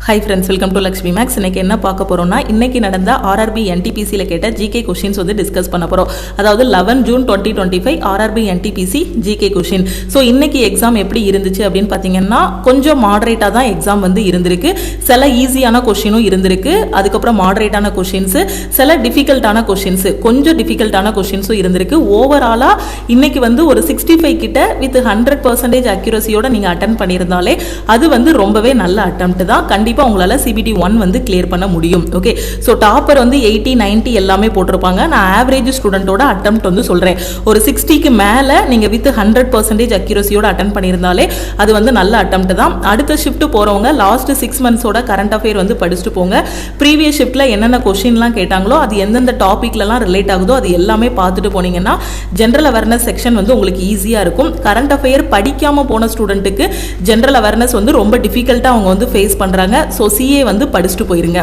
Hi friends, welcome to Lakshmi Max. இன்னைக்கு என்ன பார்க்க போறோம்னா இன்னைக்கு நடந்த RRB NTPC ல கேட்ட GK क्वेश्चंस வந்து டிஸ்கஸ் பண்ண போறோம். அதாவது 11 June 2025 RRB NTPC GK question. So இன்னைக்கு எக்ஸாம் எப்படி இருந்துச்சு அப்படினு பாத்தீங்கன்னா கொஞ்சம் மாடரேட்டா தான் எக்ஸாம் வந்து இருந்திருக்கு. சில ஈஸியான क्वेश्चनனும் இருந்திருக்கு. அதுக்கு அப்புறம் மாடரேட்டான क्वेश्चंस, சில டிஃபிகல்ட்டான क्वेश्चंस, கொஞ்சம் டிஃபிகல்ட்டான क्वेश्चंसும் இருந்திருக்கு. ஓவராலா இன்னைக்கு வந்து ஒரு 65 கிட்ட வித் 100% அக்யூரசியோட நீங்க அட்டெண்ட் பண்ணிருந்தாலே அது வந்து ரொம்பவே நல்ல அட்டெம்ப்ட் தான். கண்டிப்பா உங்களால CBT 1 வந்து கிளியர் பண்ண முடியும். ஓகே, சோ டாப்பர் வந்து 80 90 எல்லாமே போட்டுருப்பாங்க. நான் ஆவரேஜ் ஸ்டூடெண்டோட அட்டெம்ப்ட் வந்து சொல்றேன். ஒரு 60க்கு மேல நீங்க வித் 100% அக்யூரசியோட அட்டெண்ட் பண்ணிருந்தாலே அது வந்து நல்ல அட்டெம்ப்ட் தான். அடுத்த ஷிஃப்ட் போறவங்க லாஸ்ட் 6 மந்த்ஸோட கரண்ட் அஃபேர் வந்து படிச்சுட்டு போங்க. ப்ரீவியஸ் ஷிஃப்ட்ல என்னென்ன क्वेश्चनலாம் கேட்டாங்களோ அது எந்தெந்த டாபிக்லலாம் ரிலேட் ஆகுதோ அது எல்லாமே பார்த்துட்டு போனீங்கன்னா ஜெனரல் அவேர்னஸ் செக்ஷன் வந்து உங்களுக்கு ஈஸியா இருக்கும். கரண்ட் அஃபேர் படிக்காம போன ஸ்டூடெண்ட்டுக்கு ஜெனரல் அவேர்னஸ் வந்து ரொம்ப டிஃபிகல்ட்டா அவங்க வந்து ஃபேஸ் பண்றாங்க. ஸோ CA வந்து படிச்சுட்டு போயிருங்க.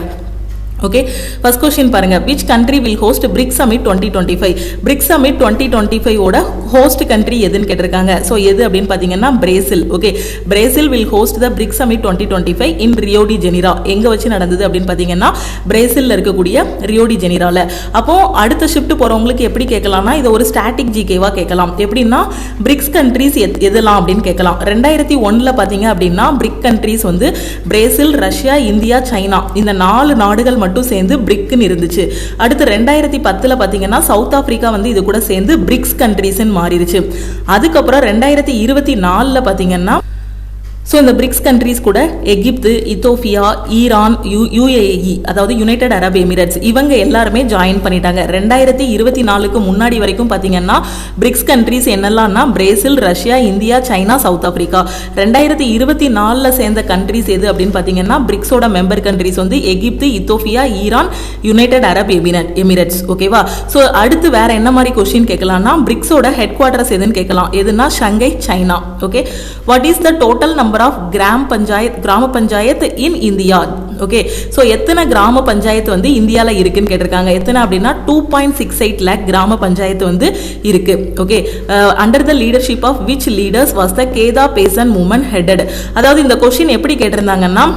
ஓகே, ஃபர்ஸ்ட் क्वेश्चन பாருங்க. which country will host BRICS Summit 2025? BRICS Summit 2025 ஓட ஹோஸ்ட் கண்ட்ரி எதுன்னு கேட்டிருக்காங்க. ஸோ எது அப்படின்னு பார்த்தீங்கன்னா Brazil. Okay, Brazil will host the BRICS Summit 2025 in Rio de Janeiro. எங்க வச்சு நடந்தது அப்படின்னு பார்த்தீங்கன்னா பிரேசில்ல இருக்கக்கூடிய ரியோ டி ஜெனீரோல. அப்போ அடுத்த ஷிஃப்ட் போறவங்களுக்கு எப்படி கேட்கலாம்னா இது ஒரு ஸ்டாட்டிக் ஜிகேவா கேட்கலாம். எப்படின்னா பிரிக்ஸ் கண்ட்ரிஸ் எதெல்லாம் அப்படின்னு கேட்கலாம். 2001ல பார்த்தீங்க அப்படின்னா பிரிக் கண்ட்ரிஸ் வந்து பிரேசில், ரஷ்யா, இந்தியா, சைனா இந்த 4 நாடுகள் மட்டும் சேர்ந்து பிரிக்னு இருந்துச்சு. அடுத்து 2010ல பாத்தீங்கன்னா சவுத் ஆப்பிரிக்கா வந்து இது கூட சேர்ந்து பிரிக்ஸ் கண்ட்ரீஸ்னு மாறிடுச்சு. அதுக்கப்புறம் 2024ல பாத்தீங்கன்னா ஸோ இந்த பிரிக்ஸ் கண்ட்ரீஸ் கூட எகிப்து, இத்தோப்பியா, ஈரான், UAE அதாவது யுனைடெட் அரப் எமிரேட்ஸ் இவங்க எல்லாருமே ஜாயின் பண்ணிட்டாங்க. 2024க்கு முன்னாடி வரைக்கும் பார்த்தீங்கன்னா பிரிக்ஸ் கண்ட்ரீஸ் என்னெல்லாம்னா Brazil, Russia, India, China, South Africa. 2024ல சேர்ந்த கண்ட்ரீஸ் எது அப்படின்னு பார்த்தீங்கன்னா பிரிக்ஸோட மெம்பர் கண்ட்ரீஸ் வந்து Egypt, Ethiopia, Iran, United Arab Emirates. ஓகேவா? ஸோ அடுத்து வேற என்ன மாதிரி கொஸ்டின் கேட்கலாம்னா பிரிக்ஸோட ஹெட் குவார்டர்ஸ் எதுன்னு கேட்கலாம். எதுனா Shanghai, China. Okay, what is the total number of gram panchayat in India? Okay, so எத்தனை கிராம பஞ்சாயத்து வந்து இந்தியால இருக்குன்னு கேட்டிருக்காங்க. எத்தனை அப்படின்னா 2.68 lakh கிராம பஞ்சாயத்து வந்து இருக்கு. Okay, under the leadership of which leaders was the Kheda peasant movement headed? அதாவது இந்த கொஸ்டின் எப்படி கேட்டிருந்தாங்கன்னா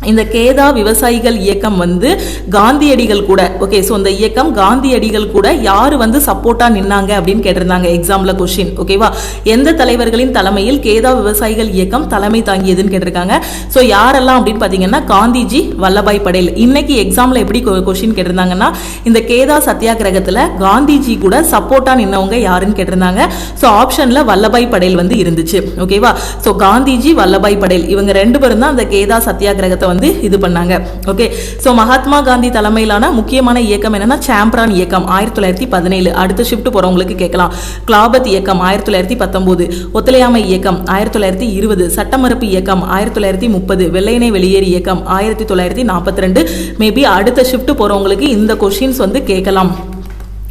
இந்த கேதா விவசாயிகள் இயக்கம் வந்து காந்தியடிகள் கூட, ஓகே, ஸோ இந்த இயக்கம் காந்தியடிகள் கூட யாரு வந்து சப்போர்ட்டா நின்னாங்க அப்படின்னு கேட்டிருந்தாங்க எக்ஸாம்ல கொஸ்டின். ஓகேவா? எந்த தலைவர்களின் தலைமையில் கேதா விவசாயிகள் இயக்கம் தலைமை தாங்கியதுன்னு கேட்டிருக்காங்க. ஸோ யாரெல்லாம் அப்படின்னு பார்த்தீங்கன்னா காந்திஜி, வல்லபாய் படேல். இன்னைக்கு எக்ஸாம்ல எப்படி கொஸ்டின் கேட்டிருந்தாங்கன்னா இந்த கேதா சத்தியாகிரகத்துல காந்திஜி கூட சப்போர்ட்டா நின்னவங்க யாருன்னு கேட்டிருந்தாங்க. ஸோ ஆப்ஷன்ல வல்லபாய் படேல் வந்து இருந்துச்சு. ஓகேவா? ஸோ காந்திஜி, வல்லபாய் படேல் இவங்க 2 பேரும் தான் அந்த கேதா சத்தியாகிரகத்தை வந்து இது பண்ணாங்க. ஓகே, சோ மகாத்மா காந்தி தலைமையிலான முக்கியமான இயக்கம் என்னன்னா சாம்பிரான் இயக்கம் 1917. அடுத்த ஷிஃப்ட் போறவங்களுக்கு கேட்கலாம். கிளாபத் இயக்கம் 1919, ஒத்துழையாமை இயக்கம் 1920, சட்டமறுப்பு இயக்கம் 1930, வெள்ளையனே வெளியேறு இயக்கம் 1942. மேபி அடுத்த ஷிஃப்ட் போறவங்களுக்கு இந்த கொஸ்டின்ஸ் வந்து கேட்கலாம்.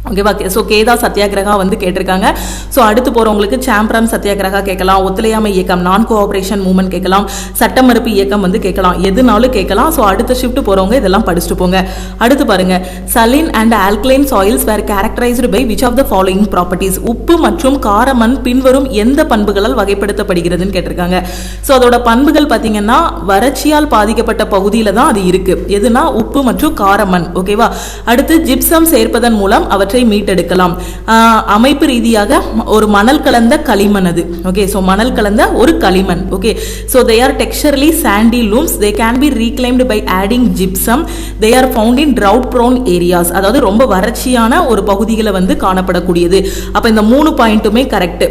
ஓகேவா? ஸோ கேதா சத்தியாகிரகா வந்து கேட்டிருக்காங்க. ஸோ அடுத்து போகிறவங்களுக்கு சாம்பிரான் சத்தியாகிரகா கேட்கலாம், ஒத்துழையாமை இயக்கம், நான் கோஆபரேஷன் மூவ்மெண்ட் கேட்கலாம், சட்டமறுப்பு இயக்கம் வந்து கேட்கலாம், எதுனாலும் கேட்கலாம். ஸோ அடுத்த ஷிஃப்ட் போகிறவங்க இதெல்லாம் படிச்சுட்டு போங்க. அடுத்து பாருங்க, saline and alkaline soils were characterized by which of the following properties? உப்பு மற்றும் காரமண் பின்வரும் எந்த பண்புகளால் வகைப்படுத்தப்படுகிறதுன்னு கேட்டிருக்காங்க. ஸோ அதோட பண்புகள் பார்த்தீங்கன்னா வறட்சியால் பாதிக்கப்பட்ட பகுதியில் தான் அது இருக்கு. எதுனா உப்பு மற்றும் காரமண். ஓகேவா? அடுத்து ஜிப்சம் சேர்ப்பதன் மூலம் அவற்றை மீட்டெடுக்கலாம். அமைப்பு ரீதியாக ஒரு மணல் கலந்த களிமண் அது. ஓகே, சோ மணல் கலந்த ஒரு களிமண். Okay, so they are texturally sandy looms. They can be reclaimed by adding gypsum. They are found in drought prone areas. அதாவது ரொம்ப வறட்சியான ஒரு பகுதிகளை வந்து காணப்படக்கூடியது. அப்ப இந்த 3 பாயிண்ட்டுமே கரெக்ட்.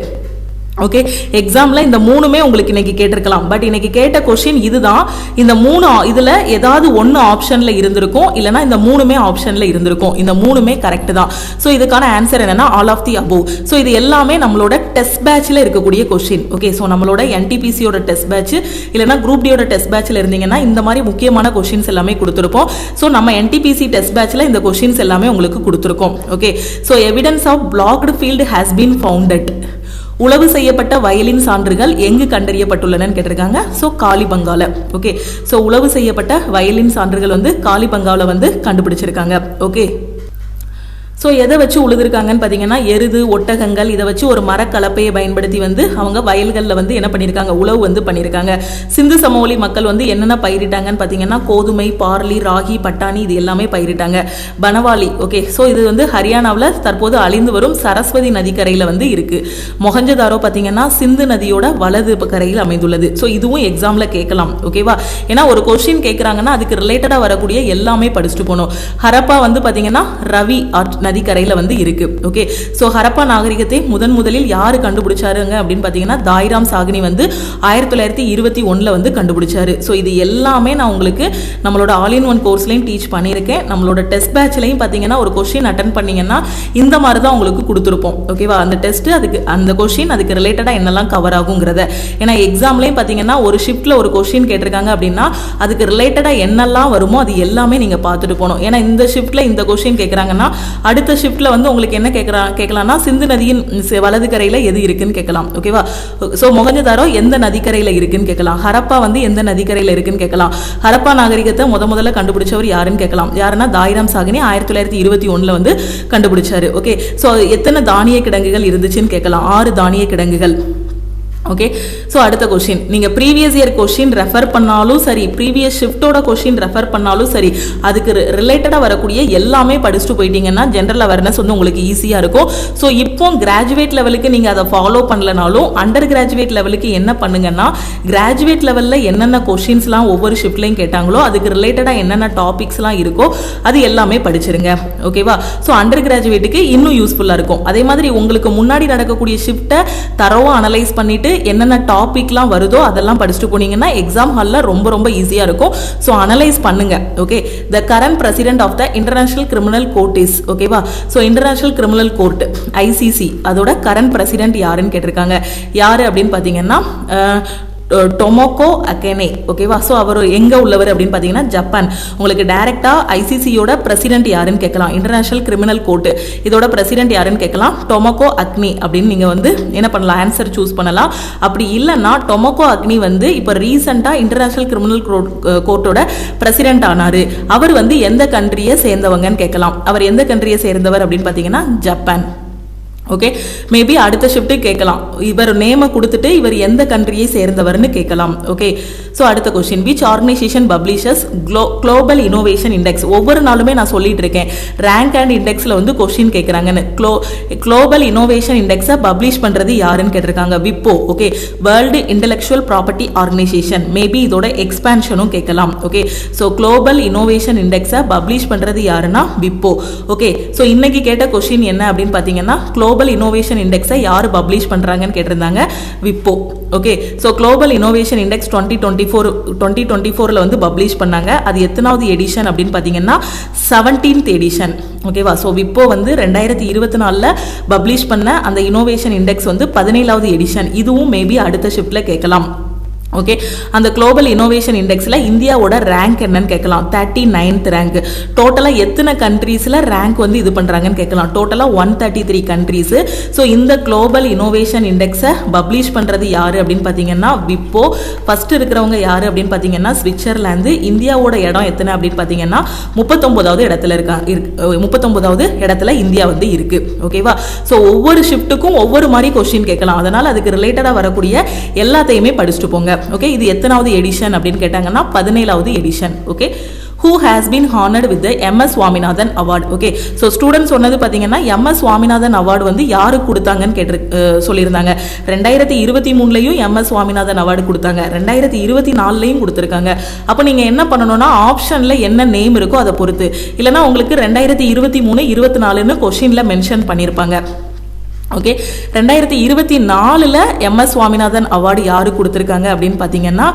ஓகே, எக்ஸாம்ல இந்த 3மே உங்களுக்கு இன்னைக்கு கேட்டிருக்கலாம். பட் இன்னைக்கு கேட்ட கொஸ்டின் இதுதான். இந்த 3 இதுல ஏதாவது ஒன்னு ஆப்ஷன்ல இருந்திருக்கும், இல்லனா இந்த 3மே ஆப்ஷன்ல இருந்திருக்கும். இந்த 3மே கரெக்ட் தான். சோ இதுக்கான ஆன்சர் என்னன்னா all of the above. So இது எல்லாமே நம்மளோட டெஸ்ட் பேட்ச்ல இருக்கக்கூடிய கொஸ்டின். ஓகே, சோ நம்மளோட NTPCயோட டெஸ்ட் பேட்ச் இல்லனா குரூப் டியோட டெஸ்ட் பேட்ச்ல இருந்தீங்கன்னா இந்த மாதிரி முக்கியமான கொஸ்டின்ஸ் எல்லாமே கொடுத்திருப்போம். சோ நம்ம NTPC டெஸ்ட் பேட்ச்ல இந்த கொஸ்டின்ஸ் எல்லாமே உங்களுக்கு கொடுத்திருக்கோம். Okay, so evidence of blocked field has been founded. உளவு செய்யப்பட்ட வயலின் சான்றுகள் எங்கு கண்டறியப்பட்டுள்ளனன்னு கேட்டிருக்காங்க. ஸோ காலிபங்கால. ஓகே, ஸோ உளவு செய்யப்பட்ட வயலின் சான்றுகள் வந்து காலிபங்கால வந்து கண்டுபிடிச்சிருக்காங்க. ஓகே, ஸோ எதை வச்சு உழுதுருக்காங்கன்னு பார்த்தீங்கன்னா எருது ஒட்டகங்கள் இதை வச்சு ஒரு மரக்கலப்பையை பயன்படுத்தி வந்து அவங்க வயல்களில் வந்து என்ன பண்ணியிருக்காங்க உழவு வந்து பண்ணியிருக்காங்க. சிந்து சமவெளி மக்கள் வந்து என்னென்ன பயிரிட்டாங்கன்னு பார்த்தீங்கன்னா கோதுமை பார்லி ராகி பட்டாணி இது எல்லாமே பயிரிட்டாங்க. பனவாலி ஓகே. ஸோ இது வந்து ஹரியானாவில் தற்போது அழிந்து வரும் சரஸ்வதி நதிக்கரையில் வந்து இருக்கு. மொஹஞ்சதாரோ பார்த்தீங்கன்னா சிந்து நதியோட வலது கரையில் அமைந்துள்ளது. ஸோ இதுவும் எக்ஸாமில் கேட்கலாம் ஓகேவா. ஏன்னா ஒரு கொஸ்டின் கேட்குறாங்கன்னா அதுக்கு ரிலேட்டடாக வரக்கூடிய எல்லாமே படிச்சுட்டு போகணும். ஹரப்பா வந்து பார்த்தீங்கன்னா ரவி நதிக்கரையில் வந்து இருக்கு ஓகே. ஸோ ஹரப்பா நாகரிகத்தை முதலில் யாரு கண்டுபிடிச்சாருங்க அப்படின்னு பார்த்தீங்கன்னா தாய்ராம் சாகினி வந்து 1921 வந்து கண்டுபிடிச்சாரு. ஸோ இது எல்லாமே நான் உங்களுக்கு நம்மளோட ஆல் இன் ஒன் கோர்ஸ்லையும் டீச் பண்ணியிருக்கேன். நம்மளோட டெஸ்ட் பேட்ச்லையும் பார்த்தீங்கன்னா ஒரு கொஸ்டின் அட்டன் பண்ணீங்கன்னா இந்த மாதிரி தான் உங்களுக்கு கொடுத்துருப்போம் ஓகேவா. அந்த டெஸ்ட் அதுக்கு அந்த கொஸ்டின் அதுக்கு ரிலேட்டடாக என்னெல்லாம் கவர் ஆகுங்கிறத. ஏன்னா எக்ஸாம்லையும் பார்த்தீங்கன்னா ஒரு ஷிஃப்ட்ல ஒரு கொஸ்டின் கேட்டிருக்காங்க அப்படின்னா அதுக்கு ரிலேட்டடாக என்னெல்லாம் வருமோ அது எல்லாமே நீங்கள் பார்த்துட்டு போகணும். ஏன்னா இந்த ஷிஃப்ட்ல இந்த கொஸ்டின் கேட்குறாங்கன்னா அடுத்த ஷிஃப்ட்ல வந்து உங்களுக்கு என்ன கேட்கலாம்னா சிந்து நதியின் வலது கரையில எது இருக்குன்னு கேட்கலாம் ஓகேவா. சோ மொஹஞ்சதாரோ எந்த நதிக்கரையில இருக்குன்னு கேட்கலாம். ஹரப்பா வந்து எந்த நதிக்கரையில இருக்குன்னு கேட்கலாம். ஹரப்பா நாகரிகத்தை முதல்ல கண்டுபிடிச்சவர் யாருன்னு கேட்கலாம். யாருன்னா தாய்ராம் சாகினி 1921 வந்து கண்டுபிடிச்சாரு ஓகே. சோ எத்தனை தானிய கிடங்குகள் இருந்துச்சுன்னு கேட்கலாம். 6 தானிய கிடங்குகள் ஓகே. ஸோ அடுத்த கொஸ்டின் நீங்கள் ப்ரீவியஸ் இயர் கொஸ்டின் ரெஃபர் பண்ணாலும் சரி ப்ரீவியஸ் ஷிஃப்டோட கொஸ்டின் ரெஃபர் பண்ணாலும் சரி அதுக்கு ரிலேட்டடாக வரக்கூடிய எல்லாமே படிச்சுட்டு போயிட்டீங்கன்னா ஜென்ரல் அவேர்னஸ் வந்து உங்களுக்கு ஈஸியாக இருக்கும். ஸோ இப்போ கிராஜுவேட் லெவலுக்கு நீங்கள் அதை ஃபாலோ பண்ணலனாலும் அண்டர் கிராஜுவேட் லெவலுக்கு என்ன பண்ணுங்கன்னா கிராஜுவேட் லெவலில் என்னென்ன கொஸ்டின்ஸ்லாம் ஒவ்வொரு ஷிஃப்ட்லையும் கேட்டாங்களோ அதுக்கு ரிலேட்டடாக என்னென்ன டாபிக்ஸ்லாம் இருக்கோ அது எல்லாமே படிச்சிருங்க ஓகேவா. ஸோ அண்டர் கிராஜுவேட்டுக்கு இன்னும் யூஸ்ஃபுல்லாக இருக்கும். அதே மாதிரி உங்களுக்கு முன்னாடி நடக்கக்கூடிய ஷிஃப்ட்டை தரவாக அனலைஸ் பண்ணிட்டு என்னென்ன டாபிக்லாம் வருதோ அதெல்லாம் படிச்சுட்டு போனீங்கன்னா எக்ஸாம் ஹாலில் ரொம்ப ஈஸியாக இருக்கும். ஸோ அனலைஸ் பண்ணுங்க okay. The current president of the International Criminal Court is ஓகேவா. So International Criminal Court ICC அதோட கரண்ட் பிரசிடென்ட் யாருன்னு கேட்டிருக்காங்க. யாரு அப்படின்னு பார்த்தீங்கன்னா டொமோகோ அகெனே ஓகேவா. ஸோ அவர் எங்கே உள்ளவர் அப்படின்னு பார்த்தீங்கன்னா ஜப்பான். உங்களுக்கு டைரக்டாக ஐசிசியோட பிரசிடென்ட் யாருன்னு கேட்கலாம். இன்டர்நேஷனல் கிரிமினல் கோர்ட் இதோட பிரசிடென்ட் யாருன்னு கேட்கலாம். டொமோகோ அக்னி அப்படின்னு நீங்கள் வந்து என்ன பண்ணலாம் ஆன்சர் சூஸ் பண்ணலாம். அப்படி இல்லைன்னா டொமோகோ அக்னி வந்து இப்போ ரீசெண்டாக இன்டர்நேஷனல் கிரிமினல் கோர்ட்டோட பிரசிடென்ட் ஆனார். அவர் வந்து எந்த கண்ட்ரியை சேர்ந்தவங்கன்னு கேட்கலாம். அவர் எந்த கண்ட்ரியை சேர்ந்தவர் அப்படின்னு பார்த்தீங்கன்னா ஜப்பான் ஓகே. மேபி அடுத்த ஷிஃப்ட்டு கேட்கலாம். இவர் நேமை கொடுத்துட்டு இவர் எந்த கண்ட்ரியை சேர்ந்தவர்னு கேட்கலாம் ஓகே. ஸோ அடுத்த question which organisation publishes Global Innovation Index. ஒவ்வொரு நாளுமே நான் சொல்லிட்டு இருக்கேன் ரேங்க் அண்ட் இண்டெக்ஸில் வந்து கொஸ்டின் கேட்குறாங்கன்னு. குளோபல் இனோவேஷன் இண்டெக்ஸை பப்ளிஷ் பண்ணுறது யாருன்னு கேட்டிருக்காங்க. விப்போ okay. World Intellectual Property Organisation maybe இதோட எக்ஸ்பான்ஷனும் கேட்கலாம் ஓகே. ஸோ குளோபல் இனோவேஷன் இண்டெக்ஸை பப்ளிஷ் பண்ணுறது யாருன்னா விப்போ ஓகே. ஸோ இன்னைக்கு கேட்ட கொஸ்டின் என்ன அப்படின்னு பார்த்தீங்கன்னா குளோபல் இனோவேஷன் இண்டெக்ஸை யார் பப்ளிஷ் பண்றாங்கன்னு கேட்டிருந்தாங்க. விப்போ okay. So Global Innovation Index 2024 வந்து பப்ளிஷ் பண்ணாங்க. அது எத்தனாவது எடிஷன் அப்படின்னு பார்த்தீங்கன்னா 17th எடிஷன் ஓகேவா. ஸோ விப்போ வந்து 2024 பப்ளிஷ் பண்ண அந்த இனோவேஷன் இண்டெக்ஸ் வந்து 17வது எடிஷன். இதுவும் மேபி அடுத்த ஷிஃப்ட்ல கேட்கலாம் ஓகே. அந்த குளோபல் இனோவேஷன் இண்டெக்ஸில் இந்தியாவோட ரேங்க் என்னன்னு கேட்கலாம். 39th rank. டோட்டலாக எத்தனை கண்ட்ரீஸில் ரேங்க் வந்து இது பண்ணுறாங்கன்னு கேட்கலாம். டோட்டலாக 133 கண்ட்ரீஸ். ஸோ இந்த குளோபல் இனோவேஷன் இண்டெக்ஸை பப்ளிஷ் பண்ணுறது யார் அப்படின்னு பார்த்தீங்கன்னா விப்போ. ஃபர்ஸ்ட் இருக்கிறவங்க யார் அப்படின்னு பார்த்தீங்கன்னா ஸ்விட்சர்லாந்து. இந்தியாவோட இடம் எத்தனை அப்படின்னு பார்த்தீங்கன்னா 39வது இடத்துல இருக்காங்க. 39வது இடத்துல இந்தியா வந்து இருக்கு ஓகேவா. ஸோ ஒவ்வொரு ஷிஃப்ட்டுக்கும் ஒவ்வொரு மாதிரி கொஸ்டின் கேட்கலாம். அதனால் அதுக்கு ரிலேட்டடாக வரக்கூடிய எல்லாத்தையுமே படிச்சுட்டு போங்க ஓகே. இது எத்தனாவது எடிஷன் அப்படின்னு கேட்டாங்கன்னா 17வது edition okay. who has been honored with the MS Swaminathan award okay. So students சொன்னது பார்த்தீங்கன்னா MS Swaminathan award வந்து யாருக்கு கொடுத்தாங்கன்னு சொல்லியிருந்தாங்க. 2023லையும் MS Swaminathan award கொடுத்தாங்க. 2024லையும் கொடுத்துருக்காங்க. அப்போ நீங்கள் என்ன பண்ணணும்னா ஆப்ஷனில் என்ன நேம் இருக்கோ அதை பொறுத்து, இல்லைனா உங்களுக்கு 2023 24ன்னு கொஸ்டினில் மென்ஷன் பண்ணியிருப்பாங்க ஓகே. 2024 MS Swaminathan அவார்டு யாரு கொடுத்துருக்காங்க அப்படின்னு பார்த்தீங்கன்னா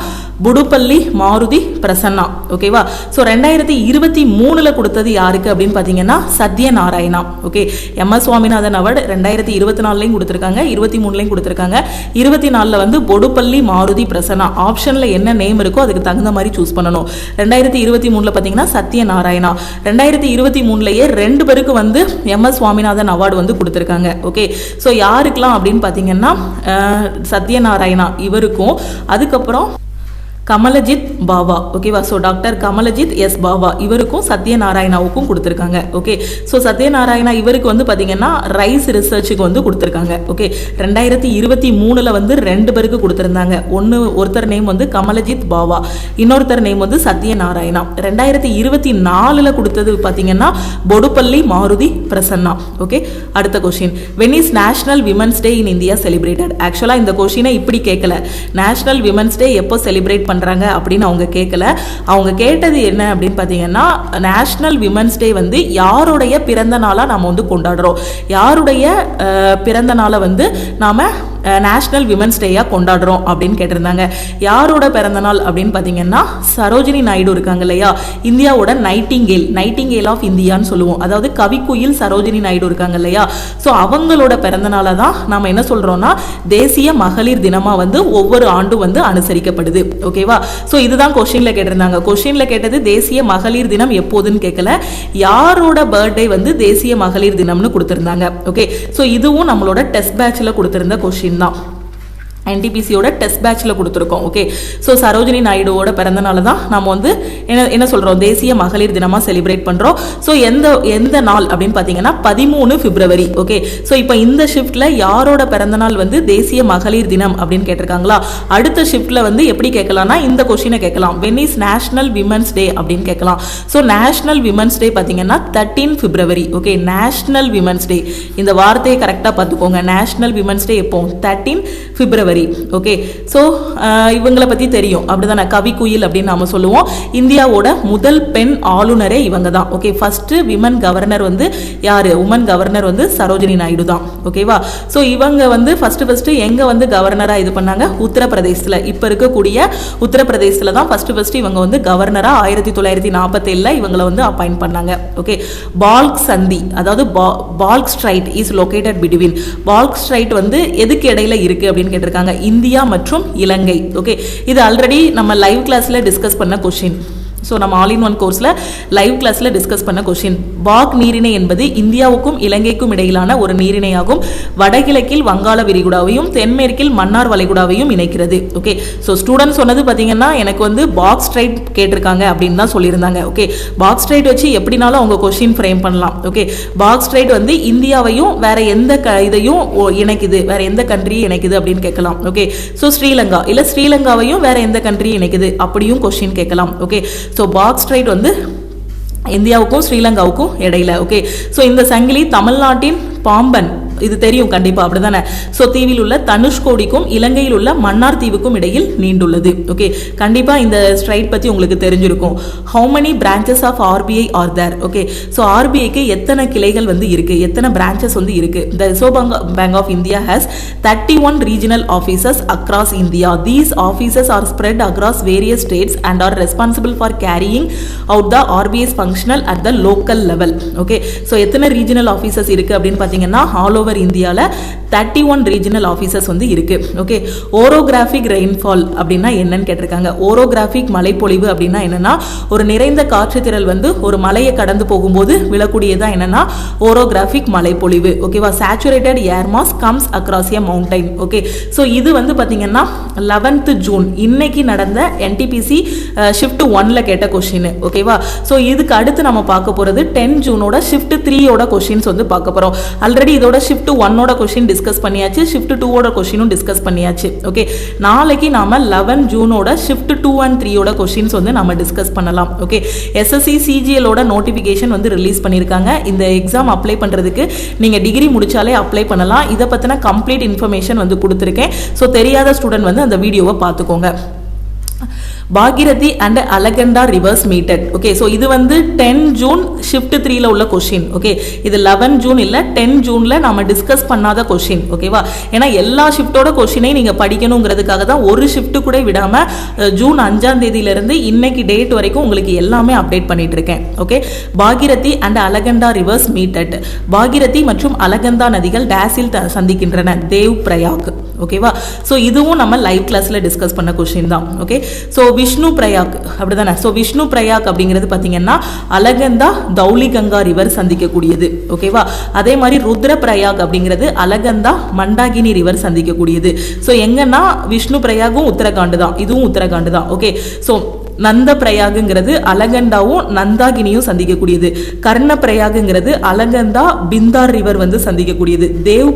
புடுப்பள்ளி மாருதி பிரசன்னா ஓகேவா. ஸோ 2023 கொடுத்தது யாருக்கு அப்படின்னு பார்த்தீங்கன்னா Satyanarayana okay. MS Swaminathan award 2024லையும் கொடுத்துருக்காங்க, 23லையும் கொடுத்துருக்காங்க. 24 வந்து பொடுப்பள்ளி மாருதி பிரசன்னா. ஆப்ஷனில் என்ன நேம் இருக்கோ அதுக்கு தகுந்த மாதிரி சூஸ் பண்ணணும். 2023 பார்த்தீங்கன்னா சத்யநாராயணா. 2023லேயே 2 பேருக்கு வந்து MS Swaminathan அவார்டு வந்து கொடுத்துருக்காங்க ஓகே. ஸோ யாருக்கெல்லாம் அப்படின்னு பார்த்தீங்கன்னா சத்யநாராயணா இவருக்கும், அதுக்கப்புறம் கமலஜித் பாவா. ஓகேவா? ஸோ டாக்டர் கமலஜித் எஸ் பாவா இவருக்கும் சத்யநாராயணாவுக்கும் கொடுத்துருக்காங்க. ஓகே, ஸோ சத்யநாராயணா இவருக்கு வந்து பார்த்தீங்கன்னா ரைஸ் ரிசர்ச்சுக்கு வந்து கொடுத்துருக்காங்க. ஓகே, 2023 வந்து 2 பேருக்கு கொடுத்துருந்தாங்க. ஒருத்தர் நேம் வந்து கமலஜித் பாவா, இன்னொருத்தர் நேம் வந்து சத்யநாராயணா. 2024 கொடுத்தது பார்த்தீங்கன்னா பொடுப்பள்ளி மாருதி பிரசன்னா. ஓகே, அடுத்த question, when is national women's day in India celebrated? ஆக்சுவலாக இந்த கொஸ்டினை இப்படி கேட்கல, நேஷனல் விமன்ஸ் டே எப்போ செலிப்ரேட் பண்ணுறாங்க அப்படின்னு அவங்க கேட்கல. அவங்க கேட்டது என்ன அப்படின்னு பார்த்தீங்கன்னா, நேஷனல் விமன்ஸ் டே வந்து யாருடைய பிறந்த நாளாக நம்ம வந்து கொண்டாடுறோம், யாருடைய பிறந்த நாளை வந்து நாம் நேஷனல் விமன்ஸ் டேயாக கொண்டாடுறோம் அப்படின்னு கேட்டிருந்தாங்க. யாரோட பிறந்த நாள் அப்படின்னு பார்த்தீங்கன்னா சரோஜினி நாயுடு இருக்காங்க இல்லையா, இந்தியாவோட நைட்டிங்கேல் ஆஃப் இந்தியான்னு சொல்லுவோம். அதாவது கவிக்குயில் சரோஜினி நாயுடு இருக்காங்க இல்லையா, ஸோ அவங்களோட பிறந்த நாளை தான் நாம் என்ன சொல்கிறோம்னா தேசிய மகளிர் தினமாக வந்து ஒவ்வொரு ஆண்டும் வந்து அனுசரிக்கப்படுது. ஓகேவா? ஸோ இதுதான் கொஸ்டினில் கேட்டிருந்தாங்க. கொஸ்டினில் கேட்டது தேசிய மகளிர் தினம் எப்போதுன்னு கேட்கல, யாரோட பர்த்டே வந்து தேசிய மகளிர் தினம்னு கொடுத்துருந்தாங்க. ஓகே, ஸோ இதுவும் நம்மளோட டெஸ்ட் பேட்சில் கொடுத்துருந்த கொஸ்டின் தான். என்டிபிசியோட டெஸ்ட் பேட்சில் கொடுத்துருக்கோம். ஓகே, ஸோ சரோஜினி நாயுடுவோட பிறந்தநாள் தான் நம்ம வந்து என்ன சொல்கிறோம், தேசிய மகளிர் தினமாக செலிப்ரேட் பண்ணுறோம். ஸோ எந்த நாள் அப்படின்னு பார்த்தீங்கன்னா 13 பிப்ரவரி. ஓகே, ஸோ இப்போ இந்த ஷிஃப்ட்டில் யாரோட பிறந்தநாள் வந்து தேசிய மகளிர் தினம் அப்படின்னு கேட்டிருக்காங்களா, அடுத்த ஷிஃப்ட்டில் வந்து எப்படி கேட்கலாம்னா இந்த கொஸ்டினை கேட்கலாம், when is national women's day அப்படின்னு கேட்கலாம். ஸோ நேஷனல் விமன்ஸ் டே பார்த்தீங்கன்னா 13 பிப்ரவரி. ஓகே, நேஷனல் விமன்ஸ் டே, இந்த வார்த்தையை கரெக்டாக பார்த்துக்கோங்க. நேஷனல் விமன்ஸ் டே எப்போ, 13 பிப்ரவரி. ஓகே, ஸோ இவங்களை பற்றி தெரியும் அப்படிதானே, கவிக்குயில் அப்படின்னு நாம சொல்லுவோம். இந்தியாவோட முதல் பெண் ஆளுநரே இவங்க தான். ஓகே, ஃபர்ஸ்ட் விமன் கவர்னர் வந்து யாரு, உமன் கவர்னர் வந்து சரோஜினி நாயுடு தான். ஓகேவா? ஸோ இவங்க வந்து ஃபர்ஸ்ட் எங்க வந்து கவர்னரா இது பண்ணாங்க, உத்தரப்பிரதேசத்தில். இப்போ இருக்கக்கூடிய உத்தரப்பிரதேசத்தில் தான் ஃபர்ஸ்ட் இவங்க வந்து கவர்னரா 1947 இவங்களை வந்து அப்பாயிண்ட் பண்ணாங்க. ஓகே, பால்க் சந்தி, அதாவது Palk Strait is located between, Palk Strait வந்து எதுக்கு இடையில இருக்கு அப்படின்னு கேட்டிருக்காங்க, இந்தியா மற்றும் இலங்கை. ஓகே, இது ஆல்ரெடி நம்ம லைவ் கிளாஸ்ல டிஸ்கஸ் பண்ண கொஸ்டின். ஸோ நம்ம ஆல் இன் ஒன் கோர்ஸில் லைவ் கிளாஸில் டிஸ்கஸ் பண்ண கொஸ்டின். பாக் நீரிணை என்பது இந்தியாவுக்கும் இலங்கைக்கும் இடையிலான ஒரு நீரிணையாகும். வடகிழக்கில் வங்காள விரிகுடாவையும் தென்மேற்கில் மன்னார் வளைகுடாவையும் இணைக்கிறது. ஓகே, ஸோ ஸ்டூடெண்ட் சொன்னது பார்த்தீங்கன்னா எனக்கு வந்து பாக் ஸ்ட்ரைட் கேட்டிருக்காங்க அப்படின்னு தான் சொல்லியிருந்தாங்க. ஓகே, பாக் ஸ்ட்ரைட் வச்சு எப்படினாலும் அவங்க கொஸ்டின் ஃப்ரேம் பண்ணலாம். ஓகே, பாக் ஸ்ட்ரைட் வந்து இந்தியாவையும் வேற எந்த இதையும் இணைக்குது, வேற எந்த கண்ட்ரியும் இணைக்குது அப்படின்னு கேட்கலாம். ஓகே, ஸோ ஸ்ரீலங்கா இல்லை ஸ்ரீலங்காவையும் வேற எந்த கண்ட்ரியும் இணைக்குது அப்படியும் கொஸ்டின் கேட்கலாம். ஓகே, ஸோ பாக் ஸ்ட்ரைட் வந்து இந்தியாவுக்கும் ஸ்ரீலங்காவுக்கும் இடையில. ஓகே, ஸோ இந்த சங்கிலி தமிழ்நாட்டின் பாம்பன், இது தெரியும் கண்டிப்பா அப்படிதானே. ஸோ தீவில் உள்ள தனுஷ்கோடிக்கும் இலங்கையில் உள்ள மன்னார் தீவுக்கும் இடையில் நீண்டுள்ளது. ஓகே, கண்டிப்பா இந்த ஸ்ட்ரைட் பத்தி உங்களுக்கு தெரிஞ்சிருக்கும். How many branches of RBI are there? Okay, so ஆர்பிஐக்கு எத்தனை கிளைகள் வந்து இருக்கு, எத்தனை பிரான்ச்சஸ் வந்து இருக்கு? The Reserve Bank of India has 31 regional offices across India. These offices are spread across various states and are responsible for carrying out the RBI's functional at the local level. Okay, so எத்தனை regional offices இருக்கு அப்படின்னு பார்த்தீங்கன்னா all over இந்தியாவில் 31 regional offices வந்து இருக்கு. Okay, orographic rainfall அப்படின்னா என்னன்னு கேட்டிருக்காங்க. ஓரோகிராஃபிக் மழைப்பொழிவு அப்படின்னா என்னன்னா ஒரு நிறைந்த காற்று திரள் வந்து ஒரு மலையை கடந்து போகும்போது விழக்கூடியதான் என்னன்னா ஓரோகிராஃபிக் மழைப்பொழிவு. ஓகேவா? Saturated air mass comes across a mountain. Okay, so இது வந்து பார்த்தீங்கன்னா 11th ஜூன் இன்னைக்கு நடந்த என்டிபிசி ஷிஃப்ட் 1ல கேட்ட கொஸ்டின். ஓகேவா? ஸோ இதுக்கு அடுத்து நம்ம பார்க்க போகிறது 10 ஜூனோட ஷிஃப்ட் 3யோட கொஸ்டின்ஸ் வந்து பார்க்க போகிறோம். ஆல்ரெடி இதோட ஷிஃப்ட் 1ஓட கொஸ்டின் டிஸ்கஸ் பண்ணியாச்சு, ஷிஃப்ட் 2ஓட கொஸ்டினும் டிஸ்கஸ் பண்ணியாச்சு. ஓகே, நாளைக்கு நாம 11 ஜூனோட ஷிஃப்ட் 2 and 3யோட கொஸ்டின்ஸ் வந்து நம்ம டிஸ்கஸ் பண்ணலாம். ஓகே, எஸ்எஸ்சி சிஜிஎலோட நோட்டிஃபிகேஷன் வந்து ரிலீஸ் பண்ணியிருக்காங்க. இந்த எக்ஸாம் அப்ளை பண்ணுறதுக்கு நீங்கள் டிகிரி முடிச்சாலே அப்ளை பண்ணலாம். இதை பற்றின கம்ப்ளீட் இன்ஃபர்மேஷன் வந்து கொடுத்துருக்கேன். ஸோ தெரியாத ஸ்டூடெண்ட் வந்து அந்த வீடியோவை பார்த்துக்கோங்க. Bhagirathi and Alaknanda rivers meet at. Okay, so இது வந்து 10 ஜூன் ஷிஃப்ட் 3ல உள்ள கொஸ்டின். ஓகே, இது 11 ஜூன் இல்லை 10 ஜூன்ல நம்ம டிஸ்கஸ் பண்ணாத கொஸ்டின். ஓகேவா? ஏன்னா எல்லா ஷிஃப்டோட கொஸ்டினையும் நீங்கள் படிக்கணுங்கிறதுக்காக தான் ஒரு ஷிஃப்ட் கூட விடாமல் ஜூன் 5ஆம் தேதியிலிருந்து இன்னைக்கு டேட் வரைக்கும் உங்களுக்கு எல்லாமே அப்டேட் பண்ணிட்டு இருக்கேன். Okay, Bhagirathi and Alaknanda rivers meet at. Bhagirathi மற்றும் அலகந்தா நதிகள் டேஸில் சந்திக்கின்றன, தேவ் பிரயாக். ஓகேவா? ஸோ இதுவும் நம்ம லைவ் கிளாஸ்ல டிஸ்கஸ் பண்ண கொஸ்டின் தான். ஓகே, ஸோ விஷ்ணு பிரயாக் அப்படிதானே. ஸோ விஷ்ணு பிரயாக் அப்படிங்கிறது பார்த்தீங்கன்னா அலகந்தா தௌலி கங்கா ரிவர் சந்திக்கக்கூடியது. ஓகேவா? அதே மாதிரி ருத்ர பிரயாக் அப்படிங்கிறது அலகந்தா மண்டாகினி ரிவர் சந்திக்கக்கூடியது. ஸோ எங்கன்னா விஷ்ணு பிரயாகும் உத்தரகாண்ட் தான், இதுவும் உத்தரகாண்ட் தான். ஓகே, ஸோ நந்த பிரயாகுங்கிறது அலகண்டாவும் நந்தாகினியும் சந்திக்கக்கூடியது. கர்ண பிரயாகுங்கிறது அலகந்தா பிந்தார் ரிவர் வந்து சந்திக்கக்கூடியது. தேவ்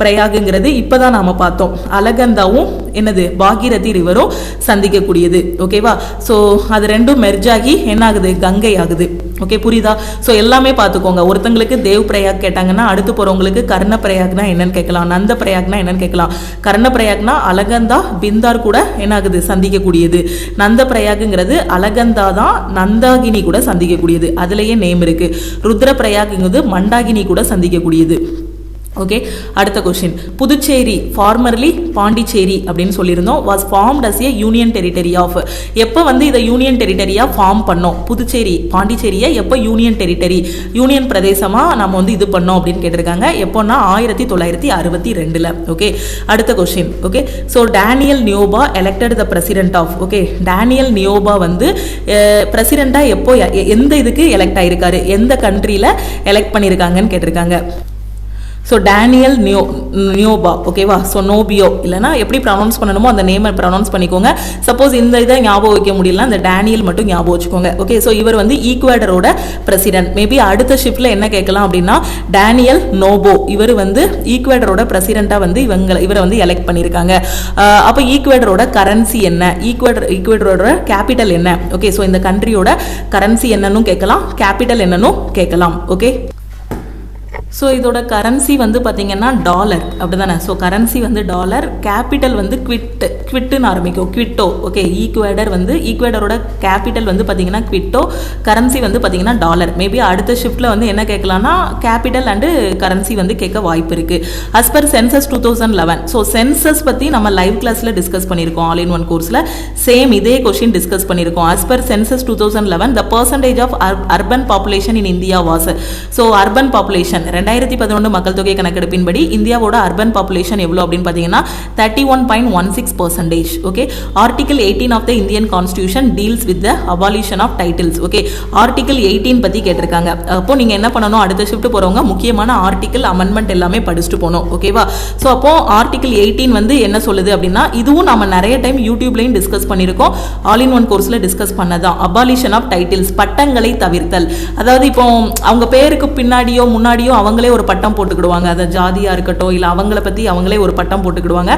பிரயாகுங்கிறது இப்பதான் நாம பார்த்தோம், அலகந்தாவும் என்னது பாகீரதி ரிவரும் சந்திக்கக்கூடியது. ஓகேவா? ஸோ அது ரெண்டும் மெர்ஜ் ஆகி என்ன ஆகுது, கங்கை ஆகுது. ஓகே, புரியுதா? ஸோ எல்லாமே பார்த்துக்கோங்க. ஒருத்தங்களுக்கு தேவ் பிரயாக் கேட்டாங்கன்னா அடுத்து போறவங்களுக்கு கர்ண பிரயாக்னா என்னன்னு கேட்கலாம், நந்த பிரயாக்னா என்னன்னு கேட்கலாம். கர்ண பிரயாக்னா அலகந்தா பிந்தார் கூட என்ன ஆகுது, சந்திக்கக்கூடியது. நந்த பிரயாகுங்கிறது அலகந்தா தான் நந்தாகினி கூட சந்திக்கக்கூடியது. அதுலயே நேம் இருக்கு. ருத்ர பிரயாகுங்கிறது மண்டாகினி கூட சந்திக்கக்கூடியது. ஓகே, அடுத்த கொஸ்டின். புதுச்சேரி ஃபார்மர்லி பாண்டிச்சேரி அப்படின்னு சொல்லியிருந்தோம். Was formed as a union territory of. எப்போ வந்து இதை யூனியன் டெரிட்டரியா ஃபார்ம் பண்ணோம், புதுச்சேரி பாண்டிச்சேரியை எப்போ யூனியன் டெரிட்டரி யூனியன் பிரதேசமா நம்ம வந்து இது பண்ணோம் அப்படின்னு கேட்டிருக்காங்க. எப்போன்னா 1962. ஓகே, அடுத்த question. Okay, so Daniel Noboa elected the president of. Okay, Daniel Noboa வந்து பிரசிடெண்டா எப்போ எந்த இதுக்கு எலெக்ட் ஆயிருக்காரு, எந்த கண்ட்ரியில எலெக்ட் பண்ணியிருக்காங்கன்னு கேட்டிருக்காங்க. So Daniel Noboa. ஓகேவா? ஸோ நோபியோ இல்லைனா எப்படி ப்ரொனவுன்ஸ் பண்ணணுமோ அந்த நேமை ப்ரொனவுன்ஸ் பண்ணிக்கோங்க. சப்போஸ் இந்த இதை ஞாபகம் வைக்க முடியலன்னா இந்த டேனியல் மட்டும் ஞாபகம் வச்சுக்கோங்க. ஓகே, ஸோ இவர் வந்து ஈக்குவேடரோட பிரசிடென்ட். மேபி அடுத்த ஷிஃப்ட்ல என்ன கேட்கலாம் அப்படின்னா டேனியல் நோபோ இவர் வந்து ஈக்குவேடரோட பிரசிடென்ட்டா வந்து இவரை வந்து எலெக்ட் பண்ணியிருக்காங்க. அப்போ ஈக்குவேடரோட கரன்சி என்ன, ஈக்குவேடரோட கேபிட்டல் என்ன? ஓகே, ஸோ இந்த கண்ட்ரியோட கரன்சி என்னன்னு கேட்கலாம், கேபிட்டல் என்னன்னு கேட்கலாம். ஓகே, ஸோ இதோட கரன்சி வந்து பார்த்தீங்கன்னா டாலர், அப்படி தானே? ஸோ கரன்சி வந்து டாலர், கேபிட்டல் வந்து குவிட்டுன்னு ஆரம்பிக்கும், குவிட்டோ. ஓகே, ஈக்குவேடரோட கேபிட்டல் வந்து பார்த்தீங்கன்னா குவிட்டோ, கரன்சி வந்து பார்த்தீங்கன்னா டாலர். மேபி அடுத்த ஷிஃப்ட்டில் வந்து என்ன கேட்கலாம்னா கேபிட்டல் அண்டு கரன்சி வந்து கேட்க வாய்ப்பு இருக்குது. As per census 2011. So census பற்றி நம்ம லைவ் கிளாஸில் டிஸ்கஸ் பண்ணியிருக்கோம், ஆல் இன் ஒன் கோர்ஸில் சேம் இதே கொஸ்டின் டிஸ்கஸ் பண்ணியிருக்கோம். As per census 2011 the percentage of urban population in India was. So urban population 2011 மக்கள் தொகை கணக்கெடுப்பின்படி இந்தியாவோட அர்பன் பாப்புலேஷன் எவ்வளோ அப்படின்னு பார்த்தீங்கன்னா 31.16%. Okay, article 18 of the Indian constitution deals with the abolition of titles. Okay, article 18 பற்றி கேட்டிருக்காங்க. அப்போ நீங்கள் என்ன பண்ணணும், அடுத்த ஷிஃப்ட் போகிறவங்க முக்கியமான ஆர்டிகல் அமெண்ட்மெண்ட் எல்லாமே படிச்சுட்டு போகணும். ஓகேவா? ஸோ அப்போ ஆர்டிகல் 18 வந்து என்ன சொல்லுது அப்படின்னா, இதுவும் நம்ம நிறைய டைம் யூடியூப்லையும் டிஸ்கஸ் பண்ணியிருக்கோம், ஆல் இன் ஒன் கோர்ஸில் டிஸ்கஸ் பண்ணதான். அபாலிஷன் ஆஃப் டைட்டில்ஸ், பட்டங்களை தவிர்த்தல். அதாவது இப்போ அவங்க பேருக்கு பின்னாடியோ முன்னாடியோ அவங்களே ஒரு பட்டம் போட்டுக்கிடுவாங்க, அதை ஜாதியா இருக்கட்டும் இல்லை அவங்கள பற்றி அவங்களே ஒரு பட்டம் போட்டுக்கிடுவாங்க.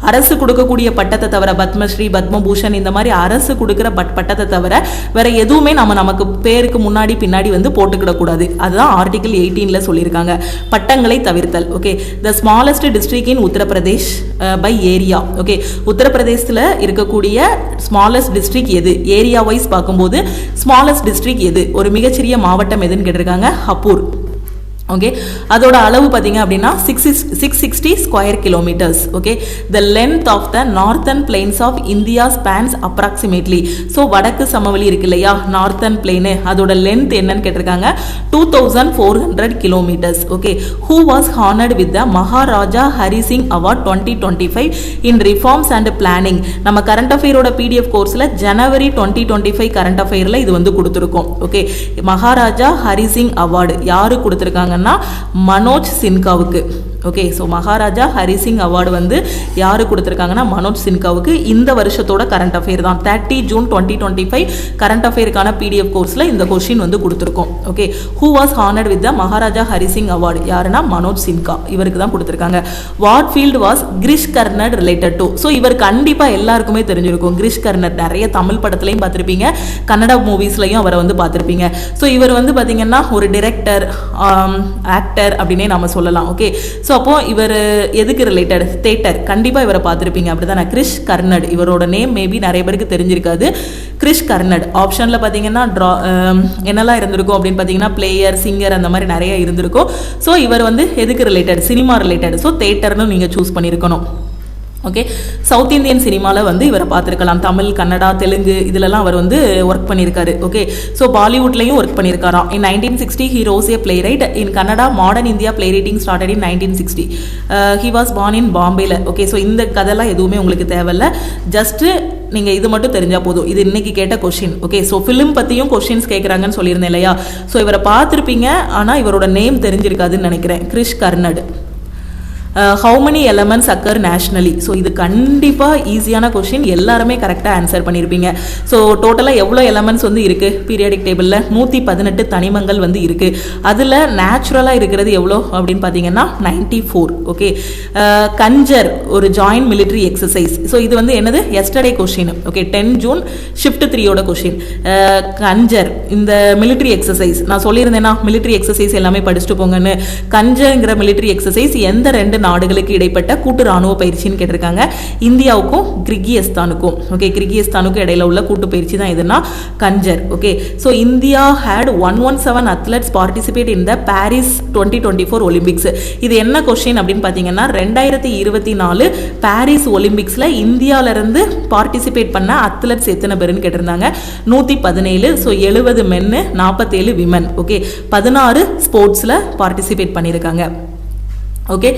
அரசு கொடுக்கக்கூடிய பட்டத்தை தவிர, பத்மஸ்ரீ பத்மபூஷன் இந்த மாதிரி அரசு கொடுக்குற பட்டத்தை தவிர வேற எதுவுமே நமக்கு பேருக்கு முன்னாடி பின்னாடி வந்து போட்டுக்கிடக்கூடாது. அதுதான் ஆர்டிகல் 18ல சொல்லியிருக்காங்க, பட்டங்களை தவிர்த்தல். Okay, the smallest district in Uttar Pradesh by area. Okay, உத்தரப்பிரதேசத்தில் இருக்கக்கூடிய ஸ்மாலஸ்ட் டிஸ்ட்ரிக்ட் எது, ஏரியா வைஸ் பார்க்கும்போது ஸ்மாலஸ்ட் டிஸ்ட்ரிக்ட் எது, ஒரு மிகச்சிறிய மாவட்டம் எதுன்னு கேட்டிருக்காங்க, ஹப்பூர். ஓகே, அதோட அளவு பார்த்தீங்க அப்படின்னா 660 square kilometres. Okay, the length of the northern plains of India spans approximately. So வடக்கு சமவெளி இருக்கு இல்லையா, நார்த்தன் பிளெயின், அதோட லென்த் என்னன்னு கேட்டிருக்காங்க, 2400 kilometres. Okay, who was honoured with the Maharaja Hari Singh award 2025 in reforms and planning. நம்ம கரண்ட் அஃபேரோட பிடிஎஃப் கோர்ஸில் ஜனவரி 2025 கரண்ட் அஃபேரில் இது வந்து கொடுத்துருக்கோம். ஓகே, மகாராஜா ஹரி சிங் அவார்டு யாரு கொடுத்துருக்காங்க, மனோஜ் சின்காவுக்கு. Okay, so Maharaja Hari Singh award வந்து யாரு கொடுத்துருக்காங்கன்னா மனோஜ் சின்காவுக்கு. இந்த வருஷத்தோட கரண்ட் அஃபேர் தான் 30 ஜூன் 2025 கரண்ட் அஃபேருக்கான பிடிஎஃப் கோர்ஸில் இந்த கொஸ்டின் வந்து கொடுத்துருக்கோம். Okay, who was honoured with the Maharaja Hari Singh award, யாருன்னா மனோஜ் சின்கா, இவருக்கு தான் கொடுத்துருக்காங்க. What field was Girish Karnad related to. So இவர் கண்டிப்பாக எல்லாருக்குமே தெரிஞ்சிருக்கும். கிரிஷ் கர்னட் நிறைய தமிழ் படத்துலையும் பார்த்துருப்பீங்க, கன்னடா மூவிஸ்லையும் அவரை வந்து பார்த்துருப்பீங்க. ஸோ இவர் வந்து பார்த்தீங்கன்னா ஒரு டிரெக்டர், ஆக்டர் அப்படின்னே நம்ம சொல்லலாம். ஓகே, ஸோ அப்போ இவர் எதுக்கு ரிலேட்டட், தேட்டர், கண்டிப்பாக இவரை பார்த்துருப்பீங்க, அப்படிதானே? கிரிஷ் கர்னட், இவரோட நேம் மேபி நிறைய பேருக்கு தெரிஞ்சிருக்காது. கிரிஷ் கர்னட் ஆப்ஷனில் பார்த்தீங்கன்னா என்னெல்லாம் இருந்திருக்கும் அப்படின்னு பார்த்தீங்கன்னா பிளேயர், சிங்கர் அந்த மாதிரி நிறைய இருந்திருக்கும். ஸோ இவர் வந்து எதுக்கு ரிலேட்டட், சினிமா ரிலேட்டட். ஸோ தேட்டர்னு நீங்கள் சூஸ் பண்ணியிருக்கணும். ஓகே, சவுத் இந்தியன் சினிமாவில் வந்து இவரை பார்த்துருக்கலாம், தமிழ், கன்னடா, தெலுங்கு இதிலெல்லாம் அவர் வந்து ஒர்க் பண்ணியிருக்காரு. ஓகே, ஸோ பாலிவுட்லையும் ஒர்க் பண்ணியிருக்காராம். In 1960 he rose a playwright in Kannada. Modern India playwriting started in 1960. He was born in பாம்பேல. ஓகே, ஸோ இந்த கதைலாம் எதுவுமே உங்களுக்கு தேவையில்லை, ஜஸ்ட்டு நீங்கள் இது மட்டும் தெரிஞ்சால் போதும். இது இன்னைக்கு கேட்ட கொஸ்டின். ஓகே, ஸோ ஃபிலிம் பற்றியும் கொஸ்டின்ஸ் கேட்குறாங்கன்னு சொல்லியிருந்தேன் இல்லையா? ஸோ இவரை பார்த்துருப்பீங்க, ஆனால் இவரோட நேம் தெரிஞ்சிருக்காதுன்னு நினைக்கிறேன், Girish Karnad. How many elements occur naturally. So இது கண்டிப்பாக ஈஸியான கொஷின், எல்லாருமே கரெக்டாக ஆன்சர் பண்ணியிருப்பீங்க. ஸோ டோட்டலாக எவ்வளோ எலமெண்ட்ஸ் வந்து இருக்குது பீரியாடிக் டேபிளில்? 118 தனிமங்கள் வந்து இருக்குது. அதில் நேச்சுரலாக இருக்கிறது எவ்வளோ அப்படின்னு பார்த்தீங்கன்னா 94. ஓகே, கஞ்சர் ஒரு ஜாயின்ட் மிலிட்ரி எக்ஸசைஸ். ஸோ இது வந்து என்னது, yesterday question. Okay, 10 June shift 3யோட கொஷின். கஞ்சர் இந்த மிலிட்ரி எக்ஸசைஸ் நான் சொல்லியிருந்தேன்னா மிலிட்ரி எக்ஸசைஸ் எல்லாமே படிச்சுட்டு போங்கன்னு. கஞ்சர்ங்கிற மிலிட்ரி எக்ஸசைஸ் எந்த 2 நாடுகளுக்கு இடைப்பட்ட கூட்டு ராணுவ பயிற்சின்னு கேட்டிருக்காங்க? இந்தியாவுக்கும் கிர்கிஸ்தானுக்கும். ஓகே, கிர்கிஸ்தானுக்கும் இடையில உள்ள கூட்டு பயிற்சி தான் எதுனா கஞ்சர். Okay, so India had 117 athletes participate in the Paris 2024 Olympics. இது என்ன கொஸ்டின் அப்படின்னு பார்த்தீங்கன்னா 2024 பாரிஸ் ஒலிம்பிக்ஸில் இந்தியாவிலிருந்து பார்ட்டிசிபேட் பண்ண அத்லெட்ஸ் எத்தனை பேருன்னு கேட்டிருந்தாங்க? 117. ஸோ 70 மென்னு 47 விமன். ஓகே, 16 ஸ்போர்ட்ஸில் பார்ட்டிசிபேட் பண்ணியிருக்காங்க. ஓகே,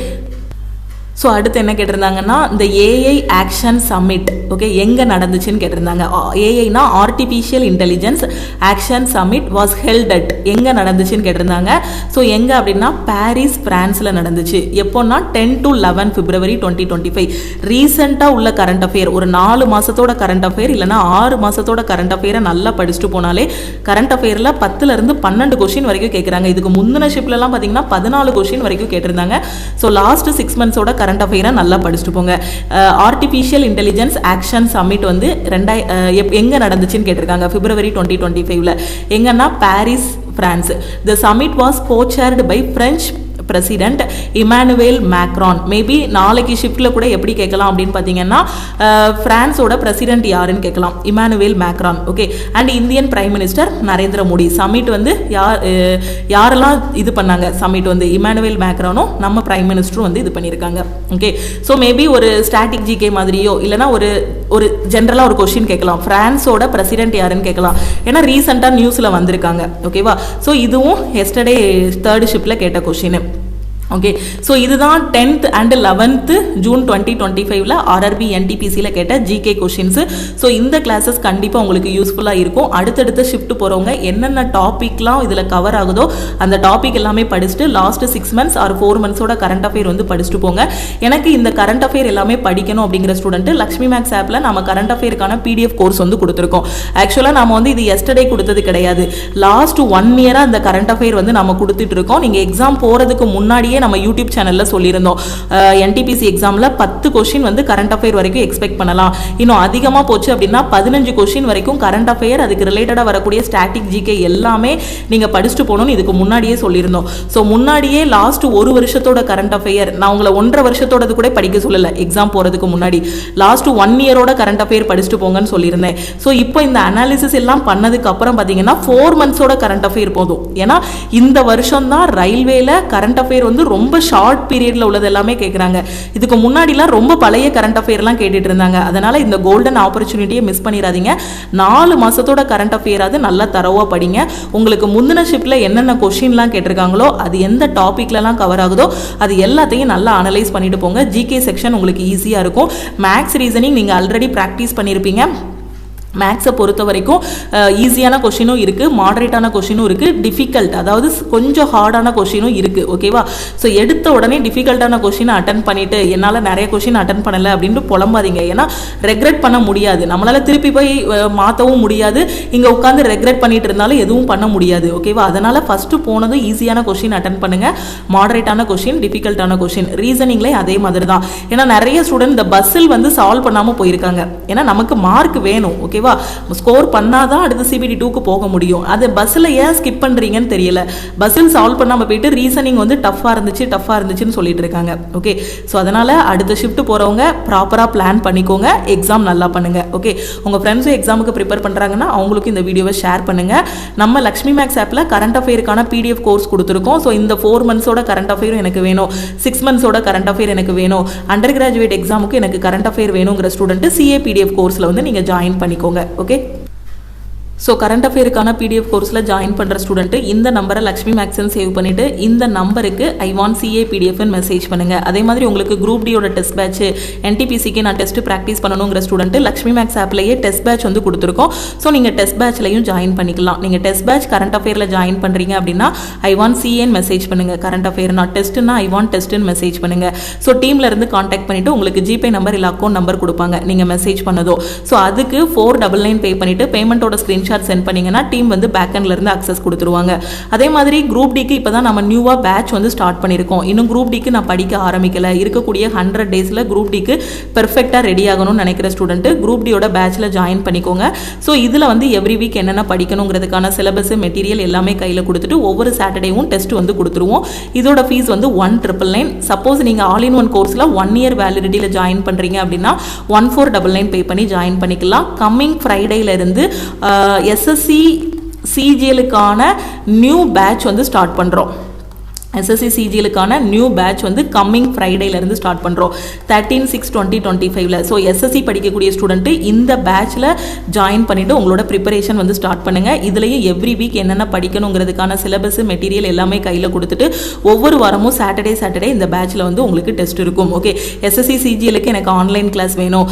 ஸோ அடுத்து என்ன கேட்டிருந்தாங்கன்னா இந்த ஏஐ ஆக்ஷன் சம்மிட். ஓகே, எங்கே நடந்துச்சுன்னு கேட்டிருந்தாங்க. ஏஐனா artificial intelligence action summit was held at, எங்கே நடந்துச்சுன்னு கேட்டிருந்தாங்க. ஸோ எங்கே அப்படின்னா பாரிஸ் பிரான்ஸில் நடந்துச்சு. எப்போன்னா 10 to 11 பிப்ரவரி 2025. ரீசெண்டாக உள்ள கரண்ட் அஃபேர், ஒரு 4 மாதத்தோட கரண்ட் அஃபேர் இல்லைனா 6 மாதத்தோட கரண்ட் அஃபேரை நல்லா படிச்சுட்டு போனாலே கரண்ட் அஃபேரில் 10லேருந்து 12 கொஷின் வரைக்கும் கேட்குறாங்க. இதுக்கு முந்தின ஷிப்லலாம் பார்த்தீங்கன்னா 14 கொஷின் வரைக்கும் கேட்டிருந்தாங்க. ஸோ லாஸ்ட் 6 மந்த்ஸோட கரண்ட் அஃபேரை நல்லா படிச்சுட்டு போங்க. ஆர்டிஃபிஷியல் இன்டெலிஜென்ஸ் ஆக்ஷன் சம்மிட் வந்து எங்க நடந்துச்சுன்னு கேட்டிருக்காங்க பிப்ரவரி 2025. எங்கன்னா Paris France. The submit was co-chaired by French president Emmanuel Macron. Maybe நாளைக்கு ஷிஃப்டில் கூட எப்படி கேட்கலாம் அப்படின்னு பார்த்தீங்கன்னா பிரான்ஸோட பிரசிடென்ட் யாருன்னு கேட்கலாம், Emmanuel Macron. Okay, and Indian prime minister Narendra Modi. Summit வந்து யாரெல்லாம் இது பண்ணாங்க? சம்மிட் வந்து இமானுவேல் மேக்ரானும் நம்ம பிரைம் மினிஸ்டரும் வந்து இது பண்ணியிருக்காங்க. ஓகே, ஸோ மேபி ஒரு ஸ்டாட்டிக் ஜிகே மாதிரியோ இல்லைனா ஒரு ஜென்ரலாக ஒரு கொஸ்டின் கேட்கலாம், பிரான்ஸோட பிரசிடென்ட் யாருன்னு கேட்கலாம். ஏன்னா ரீசெண்டாக நியூஸில் வந்திருக்காங்க. ஓகேவா, ஸோ இதுவும் எஸ்டர்டே 3rd ஷிப்பில் கேட்ட கொஸ்டின். ஓகே, ஸோ இதுதான் 10th and 11th June 2025 RRB என்டிபிசியில் கேட்ட ஜிகே கொஷின்ஸ். ஸோ இந்த கிளாஸஸ் கண்டிப்பாக உங்களுக்கு யூஸ்ஃபுல்லாக இருக்கும். அடுத்தடுத்த ஷிஃப்ட் போகிறவங்க என்னென்ன டாப்பிக்லாம் இதில் கவர் ஆகுதோ அந்த டாபிக் எல்லாமே படிச்சுட்டு லாஸ்ட் 6 months ஆர் 4 monthஸோட கரண்ட் அஃபேர் வந்து படிச்சுட்டு போங்க. எனக்கு இந்த கரண்ட் அஃபேர் எல்லாமே படிக்கணும் அப்படிங்கிற ஸ்டூடெண்ட் லக்ஷ்மி மேக்ஸ் ஆப்பில் நம்ம கரண்ட் அஃபேருக்கான பிடிஎஃப் கோர்ஸ் வந்து கொடுத்துருக்கோம். ஆக்சுவலாக நம்ம வந்து இது எஸ்டர்டே கொடுத்தது கிடையாது, லாஸ்ட் 1 இயராக அந்த கரண்ட் அஃபேர் வந்து நம்ம கொடுத்துட்டு இருக்கோம். நீங்கள் எக்ஸாம் போகிறதுக்கு முன்னாடியே நம்ம யூடியூப் சேனல்ல சொல்லியிருந்தோம் என்டிபிசி எக்ஸாம்ல 10 கொஸ்டின் வந்து கரண்ட் அஃபேர் வரைக்கும் எக்ஸ்பெக்ட் பண்ணலாம். இன்னும் அதிகமா போச்சு அப்படின்னா 15 கொஸ்டின் வரைக்கும் கரண்ட் அஃபேர், அதுக்கு ரிலேட்டடா வரக்கூடிய ஸ்டாட்டிக் ஜிகே எல்லாமே நீங்க படிச்சுட்டு போகணும்னு இதுக்கு முன்னாடியே சொல்லியிருந்தோம். ஸோ முன்னாடியே லாஸ்ட் 1 வருஷத்தோட கரண்ட் அஃபேர், நான் உங்களை 1.5 வருஷத்தோடது கூட படிக்க சொல்லல, எக்ஸாம் போறதுக்கு முன்னாடி லாஸ்ட் 1 இயரோட கரண்ட் அஃபேர் படிச்சுட்டு போங்கன்னு சொல்லியிருந்தேன். ஸோ இப்போ இந்த அனாலிசிஸ் எல்லாம் பண்ணதுக்கு அப்புறம் பார்த்தீங்கன்னா 4 monthsோட கரண்ட் அஃபேர் போதும். ஏன்னா இந்த வருஷம் தான் ரயில்வேல கரண்ட் அஃபேர் வந்து ரொம்ப ஷார்ட் பீரியட்ல உள்ளது எல்லாமே கேட்குறாங்க. இதுக்கு முன்னாடிலாம் ரொம்ப பழைய கரண்ட் அஃபேர்லாம் கேட்டுட்டு இருந்தாங்க. அதனால இந்த கோல்டன் ஆப்பர்ச்சுனிட்டியை மிஸ் பண்ணிடாதீங்க. 4 மாசத்தோட கரண்ட் அஃபேராது நல்லா தரவா படிங்க. உங்களுக்கு முந்தின ஷிப்ல என்னென்ன கொஸ்டின்லாம் கேட்டிருக்காங்களோ அது எந்த டாபிக்லலாம் கவர் ஆகுதோ அது எல்லாத்தையும் நல்லா அனலைஸ் பண்ணிட்டு போங்க. ஜிகே செக்ஷன் உங்களுக்கு ஈஸியா இருக்கும். மேக்ஸ் ரீசனிங் நீங்க ஆல்ரெடி பிராக்டிஸ் பண்ணியிருப்பீங்க. மேக்ஸை பொறுத்த வரைக்கும் ஈஸியான கொஷினும் இருக்குது, மாடரேட்டான கொஷினும் இருக்குது, டிஃபிகல்ட் அதாவது கொஞ்சம் ஹார்டான கொஷினும் இருக்குது. ஓகேவா, ஸோ எடுத்த உடனே டிஃபிகல்ட்டான கொஷினை அட்டன் பண்ணிவிட்டு என்னால் நிறைய கொஷின் அட்டன் பண்ணலை அப்படின்ட்டு புலம்பாதீங்க. ஏன்னா ரெக்ரெட் பண்ண முடியாது, நம்மளால் திருப்பி போய் மாற்றவும் முடியாது, இங்கே உட்காந்து ரெக்ரெட் பண்ணிட்டு இருந்தாலும் எதுவும் பண்ண முடியாது. ஓகேவா, அதனால் ஃபஸ்ட்டு போனதும் ஈஸியான கொஷின் அட்டன் பண்ணுங்கள், மாடரேட்டான கொஷின், டிஃபிகல்ட்டான கொஷின். ரீசனிங்லேயே அதே மாதிரி தான். ஏன்னா நிறைய ஸ்டூடெண்ட் இந்த பஸ்ஸில் வந்து சால்வ் பண்ணாமல் போயிருக்காங்க. ஏன்னா நமக்கு மார்க் வேணும். ஓகேவா, ஸ்கோர் பண்ணாதான் அடுத்து சிபிடி 2க்கு போக முடியும். அது பஸ்ஸில் ஏன் ஸ்கிப் பண்ணுறீங்கன்னு தெரியல. பஸ்ஸில் சால்வ் பண்ணாமல் போயிட்டு ரீசனிங் வந்து டஃப்பாக இருந்துச்சுன்னு சொல்லிட்டு இருக்காங்க. ஓகே, ஸோ அதனால் அடுத்த ஷிஃப்ட் போகிறவங்க ப்ராப்பராக பிளான் பண்ணிக்கோங்க, எக்ஸாம் நல்லா பண்ணுங்கள். ஓகே, உங்கள் ஃப்ரெண்ட்ஸும் எக்ஸாமுக்கு ப்ரிப்பேர் பண்ணுறாங்கன்னா அவங்களுக்கு இந்த வீடியோவை ஷேர் பண்ணுங்கள். நம்ம லக்ஷ்மி மேக்ஸ் ஆப்பில் கரண்ட் அஃபேருக்கான பிடிஎஃப் கோர்ஸ் கொடுத்துருக்கோம். ஸோ இந்த 4 monthsோட கரண்ட் அஃபேரும் எனக்கு வேணும், 6 monthsோட கரண்ட் அஃபேர் எனக்கு வேணும், அண்டர் கிராஜுவேட் எக்ஸாமுக்கு எனக்கு கரண்ட் அஃபேர் வேணுங்கிற ஸ்டூடெண்ட் சிஏ பிடிஎஃப் கோர்ஸில் வந்து நீங்கள் ஜாயின் பண்ணிக்கோங்க. ஓகே, ஸோ கரண்ட் அஃபேருக்கான பிடிஎஃப் கோர்ஸில் ஜாயின் பண்ணுற ஸ்டூடெண்ட்டு இந்த நம்பரை லக்ஷ்மி மேக்ஸ்ன்னு சேவ் பண்ணிவிட்டு இந்த நம்பருக்கு ஐ வாண்ட் சிஏ பிடிஎஃப்னு மெசேஜ் பண்ணுங்கள். அதே மாதிரி உங்களுக்கு குரூப் டியோட டெஸ்ட் பேட்ச் என்டிபிசிக்கு நான் டெஸ்ட்டு ப்ராக்டிஸ் பண்ணணுங்கிற ஸ்டூடெண்ட்டு லக்ஷ்மி மேக்ஸ் ஆப்லேயே டெஸ்ட் பேட்ச் வந்து கொடுத்துருக்கோம். ஸோ நீங்கள் டெஸ்ட் பேட்ச்லையும் ஜாயின் பண்ணிக்கலாம். நீங்கள் டெஸ்ட் பேட்ச் கரண்ட் அஃபேரில் ஜாயின் பண்ணுறீங்க அப்படின்னா ஐ வாண்ட் சிஏன்னு மெசேஜ் பண்ணுங்கள். கரண்ட் அஃபேர் நான் டெஸ்ட்டுன்னா ஐ வாண்ட் டெஸ்ட்டுன்னு மெசேஜ் பண்ணுங்கள். ஸோ டீமில் இருந்து காண்டாக்ட் பண்ணிவிட்டு உங்களுக்கு ஜிபே நம்பர் இல்லை அக்கௌண்ட் நம்பர் கொடுப்பாங்க நீங்கள் மெசேஜ் பண்ணதோ. ஸோ அதுக்கு 499 பே பண்ணிவிட்டு பேமெண்ட்டோட ஸ்க்ரீன்ஷாட் சென்ட் பண்ணீங்கன்னா டீம் வந்து பேக்கெண்ட்ல இருந்து அக்சஸ் கொடுத்துருவாங்க. அதே மாதிரி குரூப் டிக்கு இப்போ தான் நம்ம நியூவா பேட்ச் வந்து ஸ்டார்ட் பண்ணியிருக்கோம். இன்னும் குரூப் டிக்கு நான் படிக்க ஆரம்பிக்கல. இருக்கக்கூடிய 100 டேஸில் குரூப் டிக்கு பெர்ஃபெக்டாக ரெடி ஆகணும்னு நினைக்கிற ஸ்டூடெண்ட் குரூப் டியோட பேட்ச்ல ஜாயின் பண்ணிக்கோங்க. ஸோ இதில் வந்து எவ்ரி வீக் என்னென்ன படிக்கணுங்கிறதுக்கான சிலபஸ் மெட்டீரியல் எல்லாமே கையில் கொடுத்துட்டு ஒவ்வொரு சாட்டர்டேவும் டெஸ்ட் வந்து கொடுத்துருவோம். இதோட ஃபீஸ் வந்து 1,999. சப்போஸ் நீங்கள் ஆல் இன் ஒன் கோர்ஸில் 1 இயர் வேலிடிட்டியில் ஜாயின் பண்ணுறீங்க அப்படின்னா 1,499 பே பண்ணி ஜாயின் பண்ணிக்கலாம். கம்மிங் ஃப்ரைடேல இருந்து எஸ்எஸ்சி சிஜிஎலுக்கான நியூ பேட்ச் வந்து ஸ்டார்ட் பண்ணுறோம். எஸ்எஸ்சி சிஜிஎலுக்கான நியூ பேட்ச் வந்து கம்மிங் ஃப்ரைடேலேருந்து ஸ்டார்ட் பண்ணுறோம் 13/6/2025. ஸோ எஸ்எஸ்சி படிக்கக்கூடிய ஸ்டூடெண்ட்டு இந்த பேட்சில் ஜாயின் பண்ணிவிட்டு உங்களோட ப்ரிப்பரேஷன் வந்து ஸ்டார்ட் பண்ணுங்கள். இதுலேயும் எவ்ரி வீக் என்னென்ன படிக்கணுங்கிறதுக்கான சிலபஸ் மெட்டீரியல் எல்லாமே கையில் கொடுத்துட்டு ஒவ்வொரு வாரமும் சாட்டர்டே இந்த பேட்சில் வந்து உங்களுக்கு டெஸ்ட் இருக்கும். ஓகே, எஸ்எஸ்சி சிஜிஎலுக்கு எனக்கு ஆன்லைன் கிளாஸ் வேணும்,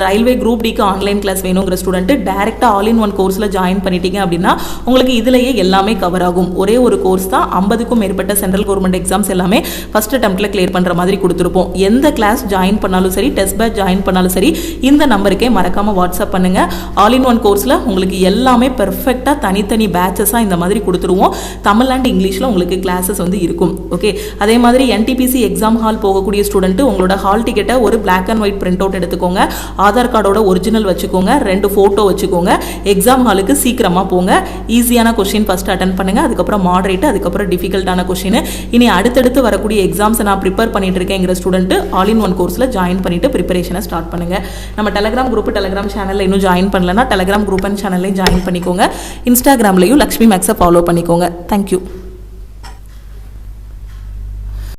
ரயில்வே குரூப் டிக்கு ஆன்லைன் கிளாஸ் வேணுங்கிற ஸ்டூடெண்ட்டு டேரெக்டாக ஆல் இன் ஒன் கோர்ஸில் ஜாயின் பண்ணிட்டீங்க அப்படின்னா உங்களுக்கு இதுலேயே எல்லாமே கவர் ஆகும். ஒரே ஒரு கோர்ஸ் தான் 50க்கும் மேற்பட்ட சென்ட்ரல் கவர்மெண்ட் எக்ஸாம்ஸ் எல்லாமே ஃபர்ஸ்ட் அட்டெம்ப்ட்ல கிளியர் பண்ற மாதிரி கொடுத்துருப்போம். எந்த கிளாஸ் ஜாயின் பண்ணாலும் சரி, டெஸ்ட் பேட்ச் ஜாயின் பண்ணாலும் சரி, இந்த நம்பருக்கே மறக்காம வாட்ஸ்அப் பண்ணுங்க. ஆல் இன் ஒன் கோர்ஸ்ல உங்களுக்கு எல்லாமே பெர்ஃபெக்ட்டா தனித்தனி பேட்சஸா இந்த மாதிரி கொடுத்துருவோம். தமிழ் அண்ட் இங்கிலீஷ்ல உங்களுக்கு கிளாஸஸ் வந்து இருக்கும். ஓகே, அதே மாதிரி என்டிபிசி எக்ஸாம் ஹால் போகக்கூடிய ஸ்டூடெண்ட் உங்களோட ஹால் டிக்கெட்டை ஒரு black and white print out எடுத்துக்கோங்க. ஆதார் கார்டோட ஒரிஜினல் வச்சுக்கோங்க, 2 போட்டோ வச்சுக்கோங்க. எக்ஸாம் ஹாலுக்கு சீக்கிரமா போங்க. ஈஸியான கொஸ்டின் ஃபர்ஸ்ட் அட்டென்ட் பண்ணுங்க, அதுக்கப்புறம் மாடரேட், அதுக்கப்புறம் டிஃபிகல்ட்டான கொஸ்டின். இனி அடுத்தடுத்து வரக்கூடிய எக்ஸாம்ஸ் நான் ப்ரிப்பேர் பண்ணிட்டு இருக்கேங்கிற ஸ்டூடெண்ட் ஆல் இன் ஒன் கோர்ஸ்ல ஜாயின் பண்ணிட்டு ப்ரிப்பரேஷனை ஸ்டார்ட் பண்ணுங்க. நம்ம டெலிகிராம் குரூப் டெலிகிராம் சேனல்ல இன்னும் ஜாயின் பண்ணலன்னா டெலிகிராம் குரூப் அண்ட் சேனல்லையும் ஜாயின் பண்ணிக்கோங்க. இன்ஸ்டாகிராம்லையும் லக்ஷ்மி மேக்ஸை ஃபாலோ பண்ணிக்கோங்க. தேங்க்யூ.